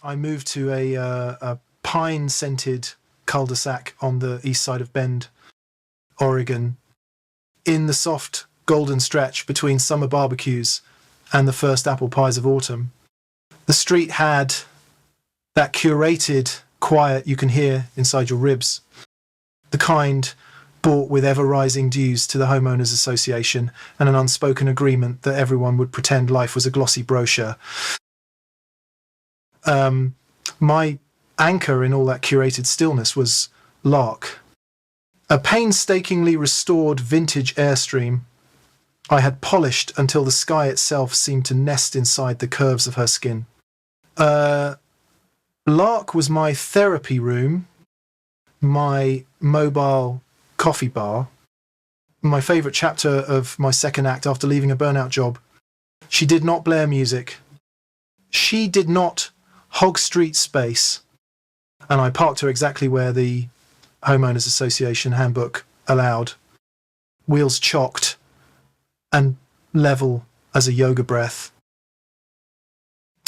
I moved to a pine-scented cul-de-sac on the east side of Bend, Oregon, in the soft golden stretch between summer barbecues and the first apple pies of autumn. The street had that curated quiet you can hear inside your ribs, the kind bought with ever-rising dues to the Homeowners Association and an unspoken agreement that everyone would pretend life was a glossy brochure. My anchor in all that curated stillness was Lark, a painstakingly restored vintage Airstream I had polished until the sky itself seemed to nest inside the curves of her skin. Lark was my therapy room, my mobile coffee bar, my favourite chapter of my second act after leaving a burnout job. She did not blare music. She did not hog street space. And I parked her exactly where the Homeowners Association handbook allowed. Wheels chocked and level as a yoga breath.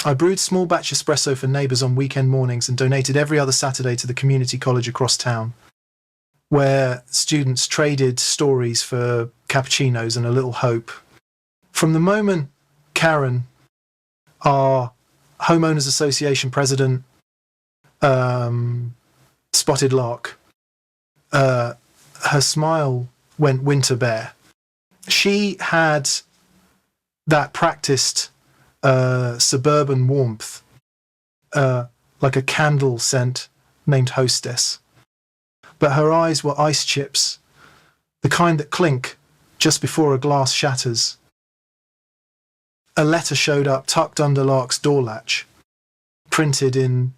I brewed small batch espresso for neighbours on weekend mornings and donated every other Saturday to the community college across town, where students traded stories for cappuccinos and a little hope. From the moment Karen, our Homeowners Association president, spotted Lark, her smile went winter bare. She had that practiced suburban warmth, like a candle scent named Hostess. But her eyes were ice chips, the kind that clink just before a glass shatters. A letter showed up tucked under Lark's door latch, printed in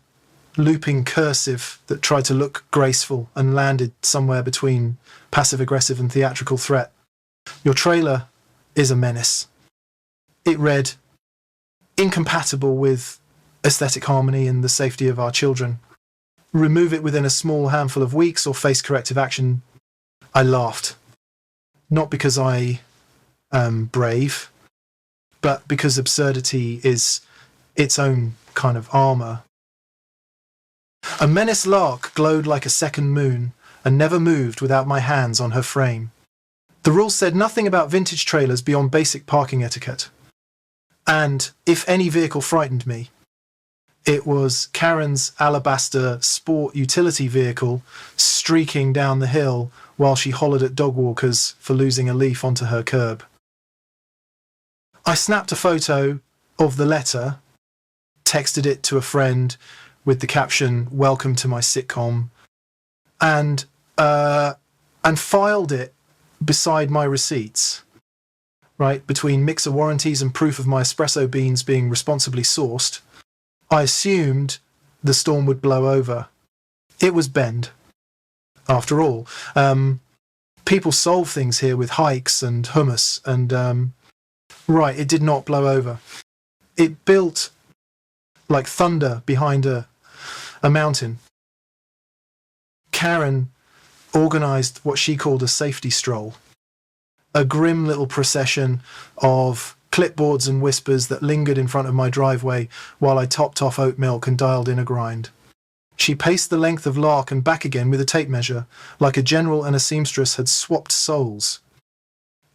looping cursive that tried to look graceful and landed somewhere between passive-aggressive and theatrical threat. Your trailer is a menace. It read, incompatible with aesthetic harmony and the safety of our children. Remove it within a small handful of weeks or face corrective action. I laughed. Not because I am brave, but because absurdity is its own kind of armour. A menace Lark glowed like a second moon and never moved without my hands on her frame. The rules said nothing about vintage trailers beyond basic parking etiquette. And if any vehicle frightened me, it was Karen's alabaster sport utility vehicle streaking down the hill while she hollered at dog walkers for losing a leaf onto her curb. I snapped a photo of the letter, texted it to a friend with the caption, "Welcome to my sitcom," and filed it beside my receipts, right, between mixer warranties and proof of my espresso beans being responsibly sourced. I assumed the storm would blow over. It was Bend. After all, people solve things here with hikes and hummus, and right, it did not blow over. It built like thunder behind a mountain. Karen organised what she called a safety stroll, a grim little procession of clipboards and whispers that lingered in front of my driveway while I topped off oat milk and dialed in a grind. She paced the length of Lark and back again with a tape measure, like a general and a seamstress had swapped souls,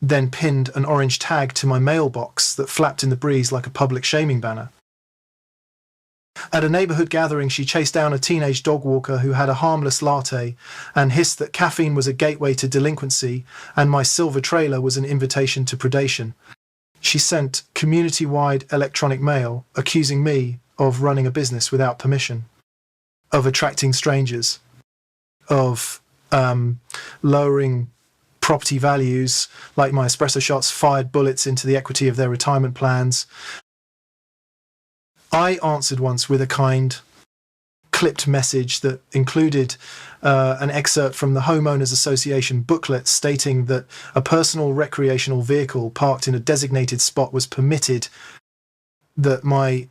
then pinned an orange tag to my mailbox that flapped in the breeze like a public shaming banner. At a neighbourhood gathering, she chased down a teenage dog walker who had a harmless latte and hissed that caffeine was a gateway to delinquency and my silver trailer was an invitation to predation. She sent community-wide electronic mail accusing me of running a business without permission, of attracting strangers, of lowering property values like my espresso shots fired bullets into the equity of their retirement plans. I answered once with a kind, clipped message that included an excerpt from the Homeowners Association booklet stating that a personal recreational vehicle parked in a designated spot was permitted, that my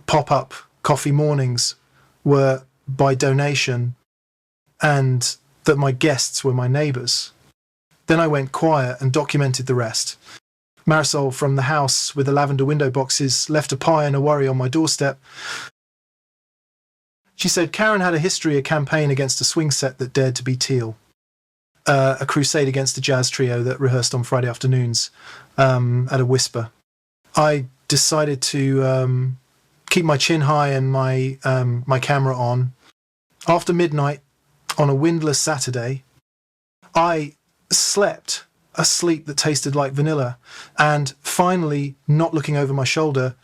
pop-up coffee mornings were by donation, and that my guests were my neighbours. Then I went quiet and documented the rest. Marisol from the house with the lavender window boxes left a pie and a worry on my doorstep. She said Karen had a history, a campaign against a swing set that dared to be teal, a crusade against a jazz trio that rehearsed on Friday afternoons at a Whisper. I decided to keep my chin high and my camera on. After midnight on a windless Saturday, I slept a sleep that tasted like vanilla, and finally, not looking over my shoulder,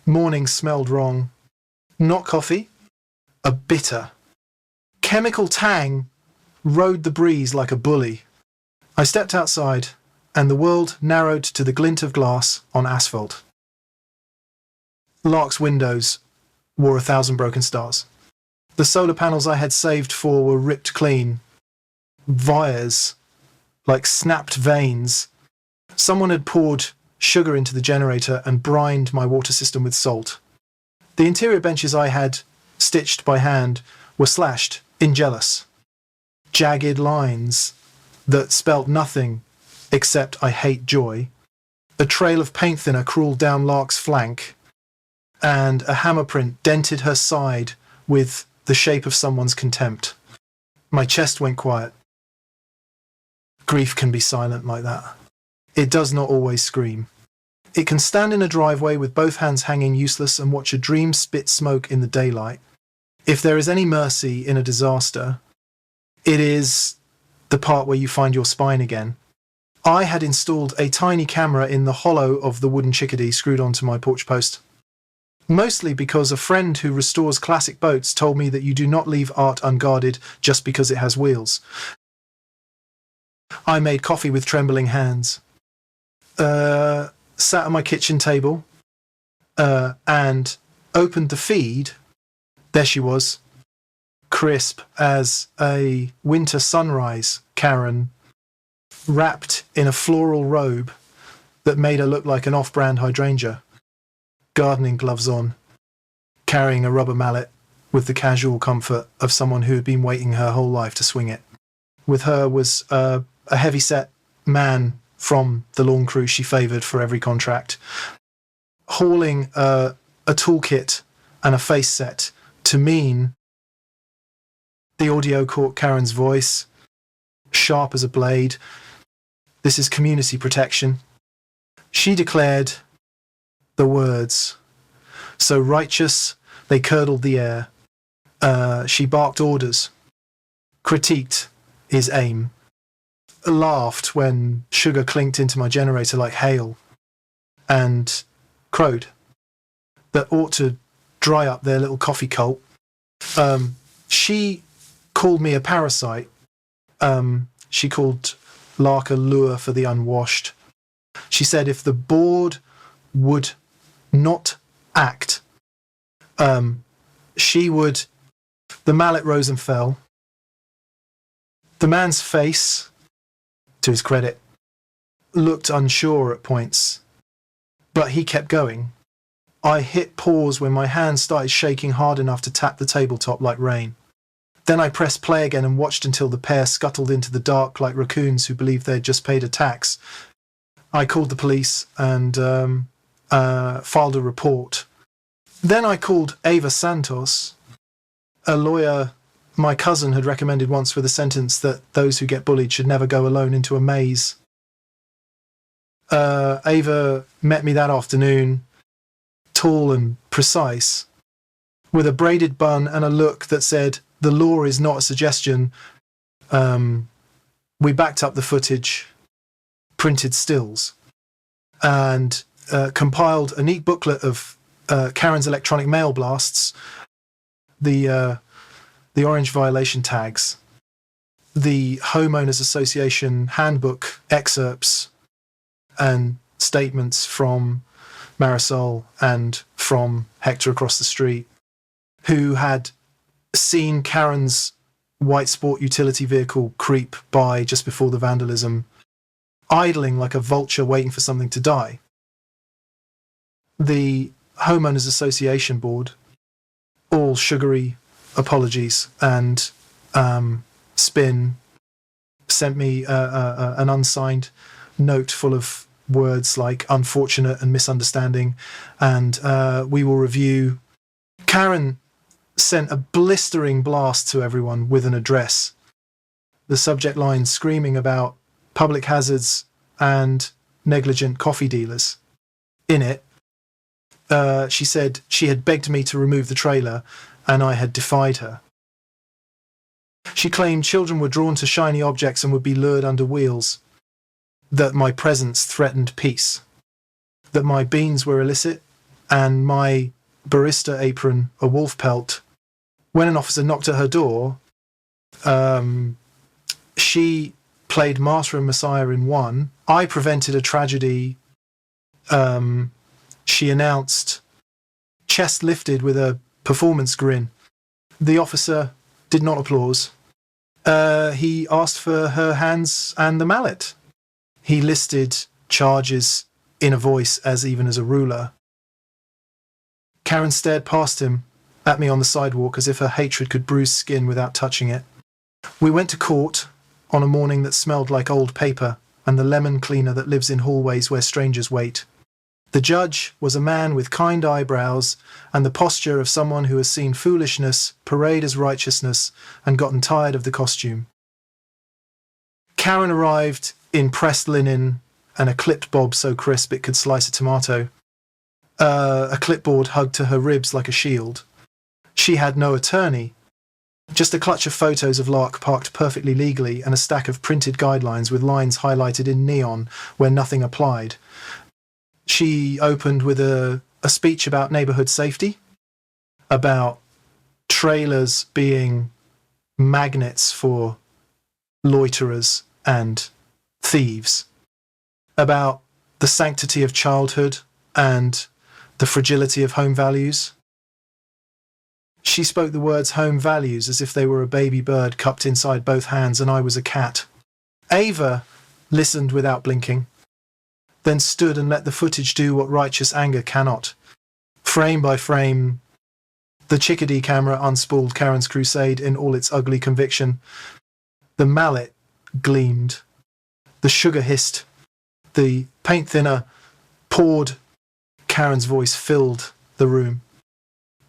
morning smelled wrong. Not coffee, a bitter. Chemical tang rode the breeze like a bully. I stepped outside, and the world narrowed to the glint of glass on asphalt. Lark's windows wore 1,000 broken stars. The solar panels I had saved for were ripped clean. Wires, like snapped veins. Someone had poured sugar into the generator and brined my water system with salt. The interior benches I had stitched by hand were slashed in jealous. Jagged lines that spelt nothing except I hate joy. A trail of paint thinner crawled down Lark's flank, and a hammer print dented her side with the shape of someone's contempt. My chest went quiet. Grief can be silent like that. It does not always scream. It can stand in a driveway with both hands hanging useless and watch a dream spit smoke in the daylight. If there is any mercy in a disaster, it is the part where you find your spine again. I had installed a tiny camera in the hollow of the wooden chickadee screwed onto my porch post. Mostly because a friend who restores classic boats told me that you do not leave art unguarded just because it has wheels. I made coffee with trembling hands. Sat at my kitchen table and opened the feed. There she was, crisp as a winter sunrise, Karen, wrapped in a floral robe that made her look like an off-brand hydrangea, gardening gloves on, carrying a rubber mallet with the casual comfort of someone who had been waiting her whole life to swing it. With her was a heavy-set man from the lawn crew she favoured for every contract, hauling a toolkit and a face set to mean the audio caught Karen's voice, sharp as a blade. This is community protection. She declared the words, so righteous they curdled the air. She barked orders, critiqued his aim, laughed when sugar clinked into my generator like hail, and crowed that ought to dry up their little coffee cult. She called me a parasite. She called Lark a lure for the unwashed. She said if the board would not act, she would... The mallet rose and fell. The man's face, to his credit, looked unsure at points, but he kept going. I hit pause when my hand started shaking hard enough to tap the tabletop like rain. Then I pressed play again and watched until the pair scuttled into the dark like raccoons who believed they'd just paid a tax. I called the police and filed a report. Then I called Ava Santos, a lawyer my cousin had recommended once with a sentence that those who get bullied should never go alone into a maze. Ava met me that afternoon, tall and precise, with a braided bun and a look that said, the law is not a suggestion. We backed up the footage, printed stills, and compiled a neat booklet of Karen's electronic mail blasts, the orange violation tags, the Homeowners Association handbook excerpts and statements from Marisol and from Hector across the street, who had seen Karen's white sport utility vehicle creep by just before the vandalism, idling like a vulture waiting for something to die. The Homeowners Association board, all sugary apologies and spin, sent me an unsigned note full of words like unfortunate and misunderstanding, and we will review. Karen sent a blistering blast to everyone with an address. The subject line screaming about public hazards and negligent coffee dealers. In it, she said she had begged me to remove the trailer and I had defied her. She claimed children were drawn to shiny objects and would be lured under wheels, that my presence threatened peace, that my beans were illicit and my barista apron a wolf pelt. When an officer knocked at her door, she played martyr and messiah in one. I prevented a tragedy. She announced, chest lifted with a performance grin. The officer did not applause. He asked for her hands and the mallet. He listed charges in a voice as even as a ruler. Karen stared past him, at me on the sidewalk, as if her hatred could bruise skin without touching it. We went to court on a morning that smelled like old paper and the lemon cleaner that lives in hallways where strangers wait. The judge was a man with kind eyebrows and the posture of someone who has seen foolishness parade as righteousness and gotten tired of the costume. Karen arrived in pressed linen and a clipped bob so crisp it could slice a tomato. A clipboard hugged to her ribs like a shield. She had no attorney, just a clutch of photos of Lark parked perfectly legally and a stack of printed guidelines with lines highlighted in neon where nothing applied. She opened with a speech about neighbourhood safety, about trailers being magnets for loiterers and thieves, about the sanctity of childhood and the fragility of home values. She spoke the words home values as if they were a baby bird cupped inside both hands and I was a cat. Ava listened without blinking, then stood and let the footage do what righteous anger cannot. Frame by frame, the chickadee camera unspooled Karen's crusade in all its ugly conviction. The mallet gleamed. The sugar hissed. The paint thinner poured. Karen's voice filled the room.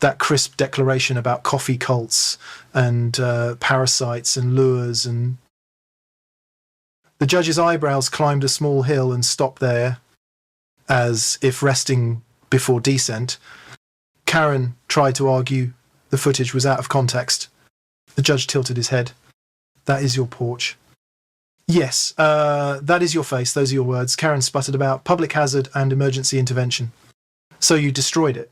That crisp declaration about coffee cults and parasites and lures and... The judge's eyebrows climbed a small hill and stopped there, as if resting before descent. Karen tried to argue the footage was out of context. The judge tilted his head. That is your porch. Yes, that is your face, those are your words. Karen sputtered about public hazard and emergency intervention. So you destroyed it?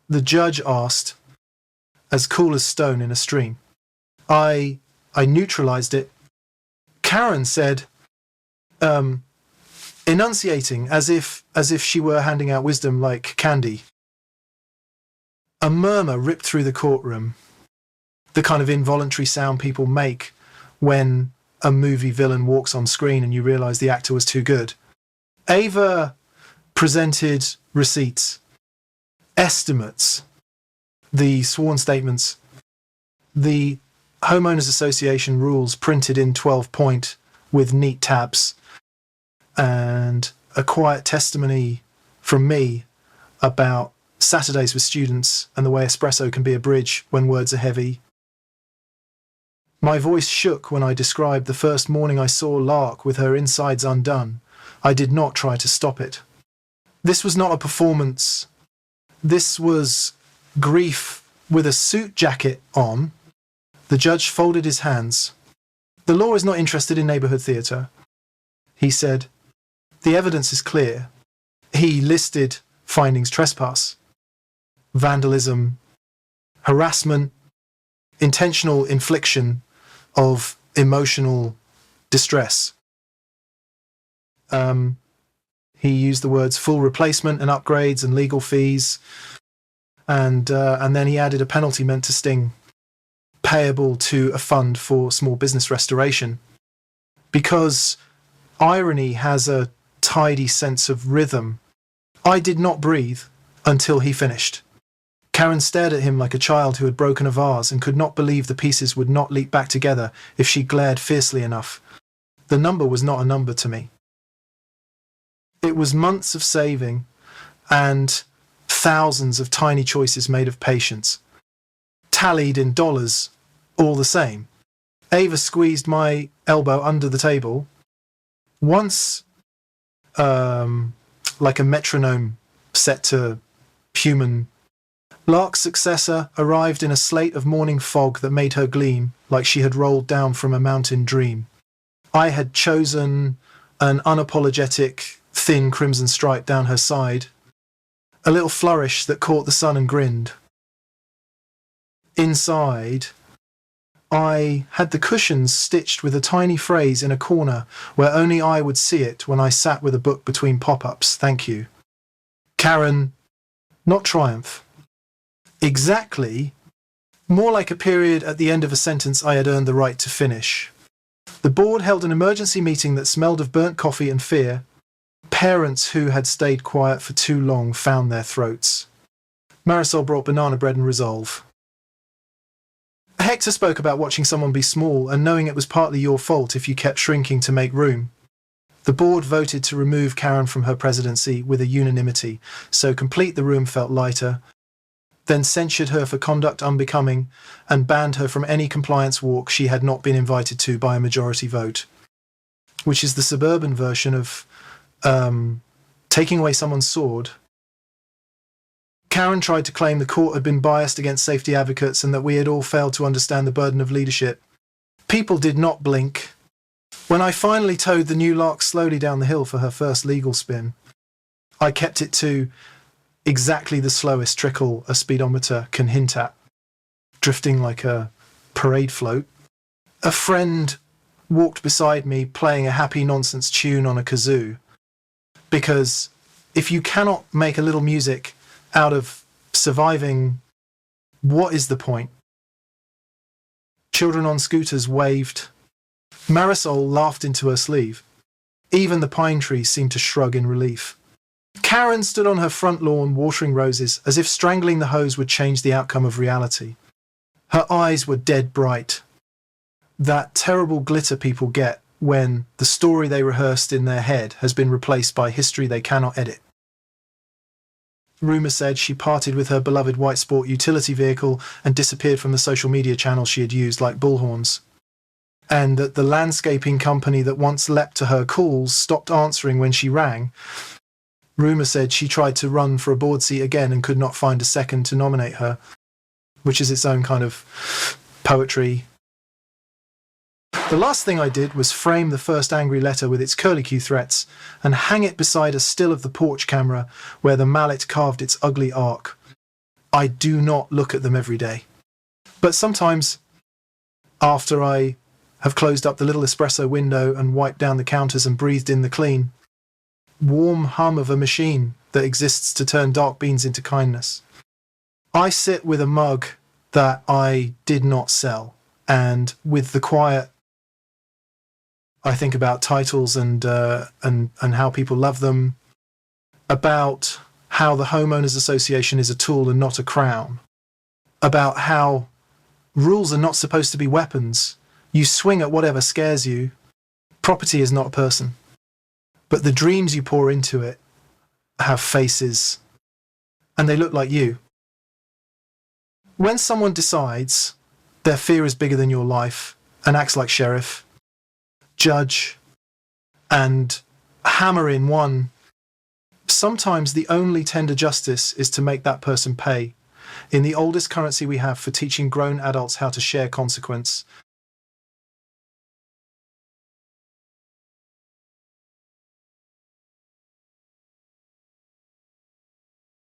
The judge asked, as cool as stone in a stream. I neutralized it. Karen said, enunciating as if she were handing out wisdom like candy. A murmur ripped through the courtroom, the kind of involuntary sound people make when a movie villain walks on screen and you realize the actor was too good. Ava presented receipts, estimates, the sworn statements, the Homeowners Association rules printed in 12-point with neat tabs, and a quiet testimony from me about Saturdays with students and the way espresso can be a bridge when words are heavy. My voice shook when I described the first morning I saw Lark with her insides undone. I did not try to stop it. This was not a performance. This was grief with a suit jacket on. The judge folded his hands. The law is not interested in neighbourhood theatre. He said, the evidence is clear. He listed findings: trespass, vandalism, harassment, intentional infliction of emotional distress. He used the words full replacement and upgrades and legal fees, and then he added a penalty meant to sting, payable to a fund for small business restoration. Because irony has a tidy sense of rhythm, I did not breathe until he finished. Karen stared at him like a child who had broken a vase and could not believe the pieces would not leap back together if she glared fiercely enough. The number was not a number to me. It was months of saving and thousands of tiny choices made of patience. tallied in dollars all the same. Ava squeezed my elbow under the table. Once, like a metronome set to human, Lark's successor arrived in a slate of morning fog that made her gleam like she had rolled down from a mountain dream. I had chosen an unapologetic, thin crimson stripe down her side, a little flourish that caught the sun and grinned. Inside, I had the cushions stitched with a tiny phrase in a corner where only I would see it when I sat with a book between pop-ups. Thank you. Karen, not triumph. Exactly. More like a period at the end of a sentence I had earned the right to finish. The board held an emergency meeting that smelled of burnt coffee and fear. Parents who had stayed quiet for too long found their throats. Marisol brought banana bread and resolve. Hector spoke about watching someone be small and knowing it was partly your fault if you kept shrinking to make room. The board voted to remove Karen from her presidency with a unanimity, so complete the room felt lighter, then censured her for conduct unbecoming and banned her from any compliance walk she had not been invited to by a majority vote, which is the suburban version of taking away someone's sword. Karen tried to claim the court had been biased against safety advocates and that we had all failed to understand the burden of leadership. People did not blink. When I finally towed the new Lark slowly down the hill for her first legal spin, I kept it to exactly the slowest trickle a speedometer can hint at, drifting like a parade float. A friend walked beside me playing a happy nonsense tune on a kazoo, because if you cannot make a little music out of surviving, what is the point? Children on scooters waved. Marisol laughed into her sleeve. Even the pine trees seemed to shrug in relief. Karen stood on her front lawn watering roses as if strangling the hose would change the outcome of reality. Her eyes were dead bright. That terrible glitter people get when the story they rehearsed in their head has been replaced by history they cannot edit. Rumour said she parted with her beloved white sport utility vehicle and disappeared from the social media channels she had used like bullhorns, and that the landscaping company that once leapt to her calls stopped answering when she rang. Rumour said she tried to run for a board seat again and could not find a second to nominate her, which is its own kind of poetry. The last thing I did was frame the first angry letter with its curlicue threats and hang it beside a still of the porch camera where the mallet carved its ugly arc. I do not look at them every day. But sometimes, after I have closed up the little espresso window and wiped down the counters and breathed in the clean, warm hum of a machine that exists to turn dark beans into kindness, I sit with a mug that I did not sell, and with the quiet, I think about titles and how people love them, about how the Homeowners Association is a tool and not a crown, about how rules are not supposed to be weapons. You swing at whatever scares you. Property is not a person. But the dreams you pour into it have faces, and they look like you. When someone decides their fear is bigger than your life and acts like sheriff, judge, and hammer in one, sometimes the only tender justice is to make that person pay in the oldest currency we have for teaching grown adults how to share consequence,